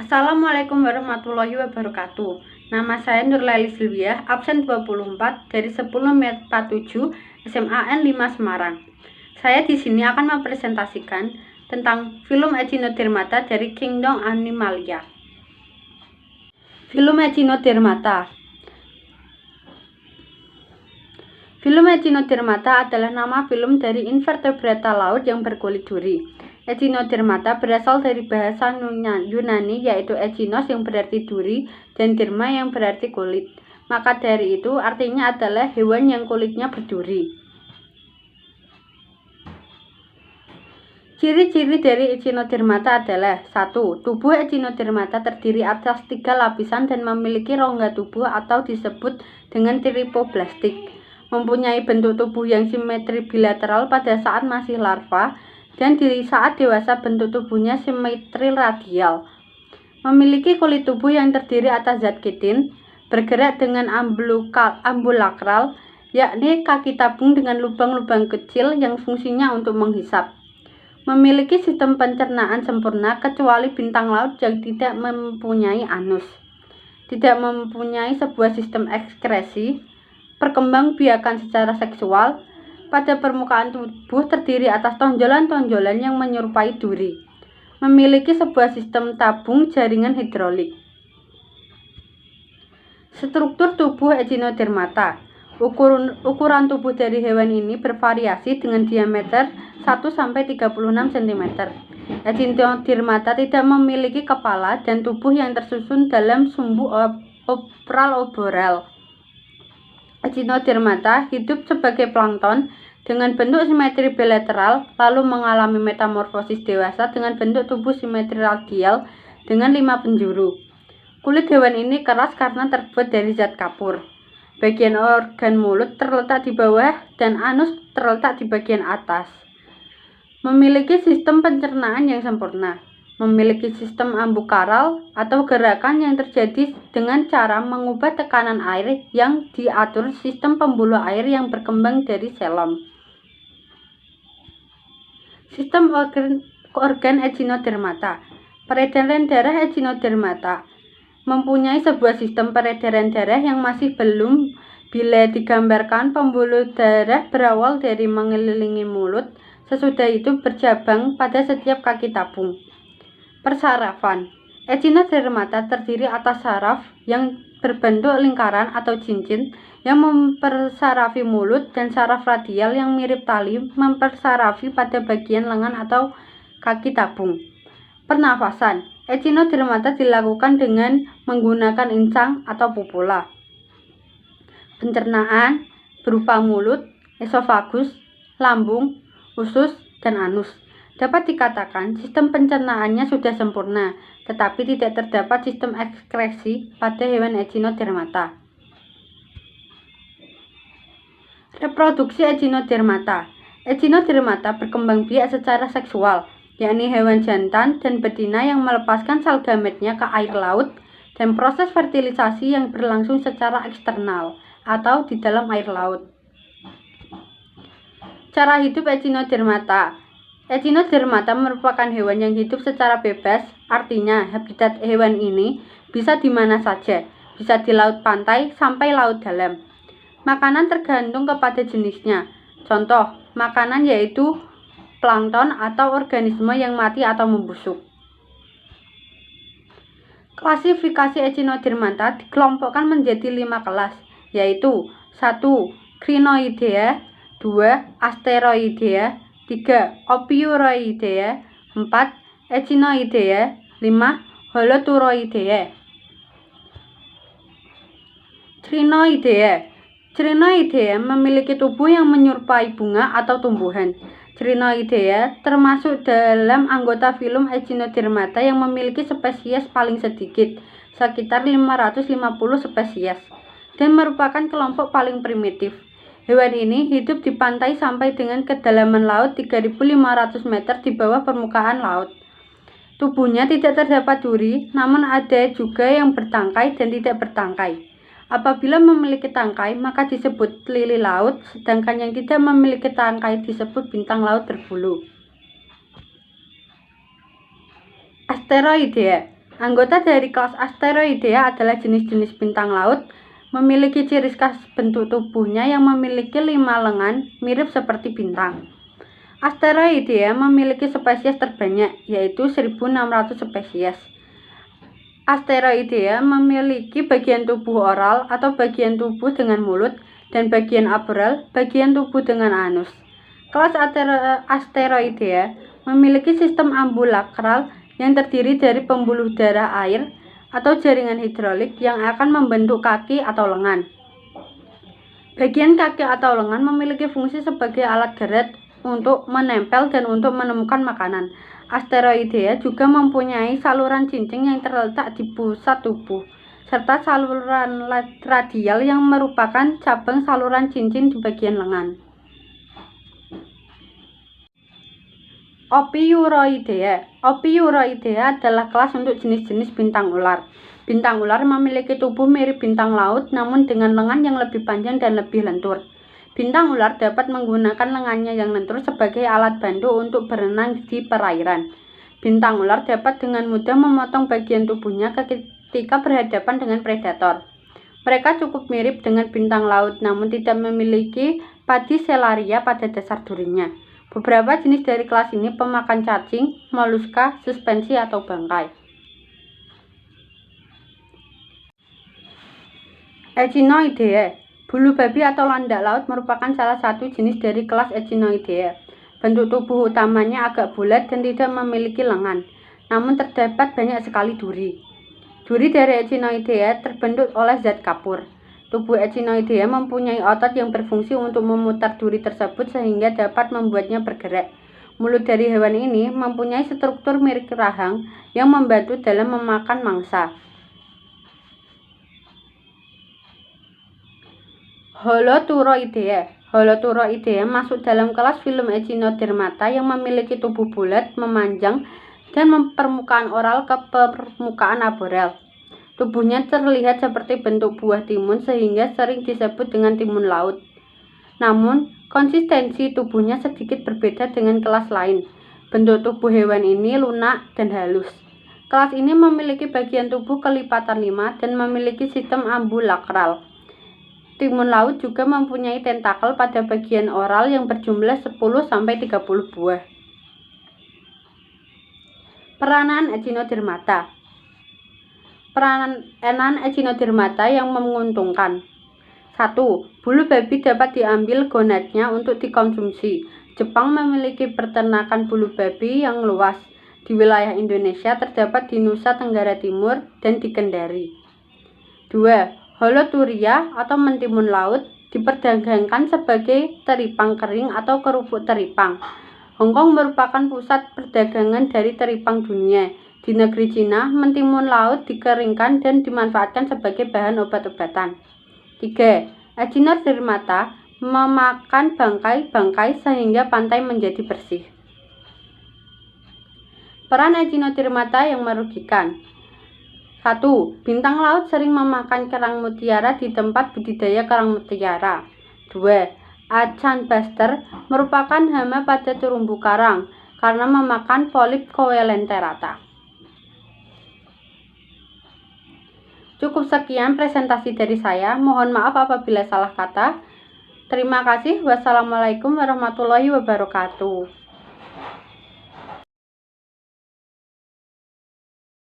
Assalamualaikum warahmatullahi wabarakatuh. Nama saya Nurlaili Silviah, absen 24 dari 1047 SMAN 5 Semarang. Saya di sini akan mempresentasikan tentang film Echinodermata dari Kingdom Animalia. Film Echinodermata. Film Echinodermata adalah nama film dari invertebrata laut yang berkulit duri. Echinodermata berasal dari bahasa Yunani yaitu echinos yang berarti duri dan derma yang berarti kulit. Maka dari itu artinya adalah hewan yang kulitnya berduri. Ciri-ciri dari Echinodermata adalah 1. Tubuh Echinodermata terdiri atas 3 lapisan dan memiliki rongga tubuh atau disebut dengan tripoblastik. Mempunyai bentuk tubuh yang simetri bilateral pada saat masih larva dan di saat dewasa bentuk tubuhnya simetri radial. Memiliki kulit tubuh yang terdiri atas zat kitin, bergerak dengan ambulakral, yakni kaki tabung dengan lubang-lubang kecil yang fungsinya untuk menghisap. Memiliki sistem pencernaan sempurna kecuali bintang laut yang tidak mempunyai anus. Tidak mempunyai sebuah sistem ekskresi, perkembangbiakan secara seksual. Pada permukaan tubuh terdiri atas tonjolan-tonjolan yang menyerupai duri. Memiliki sebuah sistem tabung jaringan hidrolik. Struktur tubuh Echinodermata. Ukuran tubuh dari hewan ini bervariasi dengan diameter 1-36 cm. Echinodermata tidak memiliki kepala dan tubuh yang tersusun dalam sumbu oral. Echinodermata hidup sebagai plankton dengan bentuk simetri bilateral, lalu mengalami metamorfosis dewasa dengan bentuk tubuh simetri radial dengan 5 penjuru. Kulit hewan ini keras karena terbuat dari zat kapur. Bagian organ mulut terletak di bawah dan anus terletak di bagian atas. Memiliki sistem pencernaan yang sempurna. Memiliki sistem ambukaral atau gerakan yang terjadi dengan cara mengubah tekanan air yang diatur sistem pembuluh air yang berkembang dari selom. Sistem organ Echinodermata. Peredaran darah Echinodermata mempunyai sebuah sistem peredaran darah yang masih belum. Bila digambarkan, pembuluh darah berawal dari mengelilingi mulut, sesudah itu bercabang pada setiap kaki tabung. Persarafan. Echinodermata terdiri atas saraf yang berbentuk lingkaran atau cincin yang mempersarafi mulut dan saraf radial yang mirip tali mempersarafi pada bagian lengan atau kaki tabung. Pernafasan. Echinodermata dilakukan dengan menggunakan insang atau pupula. Pencernaan berupa mulut, esofagus, lambung, usus, dan anus. Dapat dikatakan sistem pencernaannya sudah sempurna, tetapi tidak terdapat sistem ekskresi pada hewan Echinodermata. Reproduksi Echinodermata. Echinodermata berkembang biak secara seksual, yakni hewan jantan dan betina yang melepaskan sel gametnya ke air laut dan proses fertilisasi yang berlangsung secara eksternal atau di dalam air laut. Cara hidup Echinodermata. Echinodermata merupakan hewan yang hidup secara bebas, artinya habitat hewan ini bisa di mana saja, bisa di laut pantai sampai laut dalam. Makanan tergantung kepada jenisnya. Contoh, makanan yaitu plankton atau organisme yang mati atau membusuk. Klasifikasi Echinodermata dikelompokkan menjadi 5 kelas, yaitu 1. Crinoidea, 2. Asteroidea, 3. Ophiuroidea, 4. Echinoidea, 5. Holoturoidea. Crinoidea memiliki tubuh yang menyerupai bunga atau tumbuhan. Crinoidea termasuk dalam anggota filum Echinodermata yang memiliki spesies paling sedikit, sekitar 550 spesies, dan merupakan kelompok paling primitif. Hewan ini hidup di pantai sampai dengan kedalaman laut 3.500 meter di bawah permukaan laut. Tubuhnya tidak terdapat duri, namun ada juga yang bertangkai dan tidak bertangkai. Apabila memiliki tangkai, maka disebut lili laut, sedangkan yang tidak memiliki tangkai disebut bintang laut berbulu. Asteroidea. Anggota dari kelas Asteroidea adalah jenis-jenis bintang laut, memiliki ciri khas bentuk tubuhnya yang memiliki 5 lengan mirip seperti bintang. Asteroidea memiliki spesies terbanyak, yaitu 1.600 spesies. Asteroidea memiliki bagian tubuh oral atau bagian tubuh dengan mulut, dan bagian aboral, bagian tubuh dengan anus. Kelas Asteroidea memiliki sistem ambulakral yang terdiri dari pembuluh darah air atau jaringan hidrolik yang akan membentuk kaki atau lengan. Bagian kaki atau lengan memiliki fungsi sebagai alat gerak untuk menempel dan untuk menemukan makanan. Asteroidea juga mempunyai saluran cincin yang terletak di pusat tubuh, serta saluran radial yang merupakan cabang saluran cincin di bagian lengan. Ophiuroidea. Ophiuroidea adalah kelas untuk jenis-jenis bintang ular. Bintang ular memiliki tubuh mirip bintang laut, namun dengan lengan yang lebih panjang dan lebih lentur. Bintang ular dapat menggunakan lengannya yang lentur sebagai alat bantu untuk berenang di perairan. Bintang ular dapat dengan mudah memotong bagian tubuhnya ketika berhadapan dengan predator. Mereka cukup mirip dengan bintang laut, namun tidak memiliki Padicelaria pada dasar durinya. Beberapa jenis dari kelas ini pemakan cacing, moluska, suspensi, atau bangkai. Echinoidea. Bulu babi atau landak laut merupakan salah satu jenis dari kelas Echinoidea. Bentuk tubuh utamanya agak bulat dan tidak memiliki lengan, namun terdapat banyak sekali duri. Duri dari Echinoidea terbentuk oleh zat kapur. Tubuh Echinoidea mempunyai otot yang berfungsi untuk memutar duri tersebut sehingga dapat membuatnya bergerak. Mulut dari hewan ini mempunyai struktur mirip rahang yang membantu dalam memakan mangsa. Holoturoidea. Holoturoidea masuk dalam kelas filum Echinodermata yang memiliki tubuh bulat, memanjang, dan permukaan oral ke permukaan aboral. Tubuhnya terlihat seperti bentuk buah timun sehingga sering disebut dengan timun laut. Namun, konsistensi tubuhnya sedikit berbeda dengan kelas lain. Bentuk tubuh hewan ini lunak dan halus. Kelas ini memiliki bagian tubuh kelipatan 5 dan memiliki sistem ambulakral. Timun laut juga mempunyai tentakel pada bagian oral yang berjumlah 10-30 buah. Peranan Echinodermata. Peranan Echinodermata yang menguntungkan. 1. Bulu babi dapat diambil gonadnya untuk dikonsumsi. Jepang memiliki peternakan bulu babi yang luas. Di wilayah Indonesia terdapat di Nusa Tenggara Timur dan di Kendari. 2. Holoturia atau mentimun laut diperdagangkan sebagai teripang kering atau kerupuk teripang. Hongkong merupakan pusat perdagangan dari teripang dunia. Di negeri Cina, mentimun laut dikeringkan dan dimanfaatkan sebagai bahan obat-obatan. 3. Echinodermata memakan bangkai-bangkai sehingga pantai menjadi bersih. Peran Echinodermata yang merugikan. 1. Bintang laut sering memakan kerang mutiara di tempat budidaya kerang mutiara. 2. Acan buster merupakan hama pada terumbu karang karena memakan polip Coelenterata. Cukup sekian presentasi dari saya. Mohon maaf apabila salah kata. Terima kasih. Wassalamualaikum warahmatullahi wabarakatuh.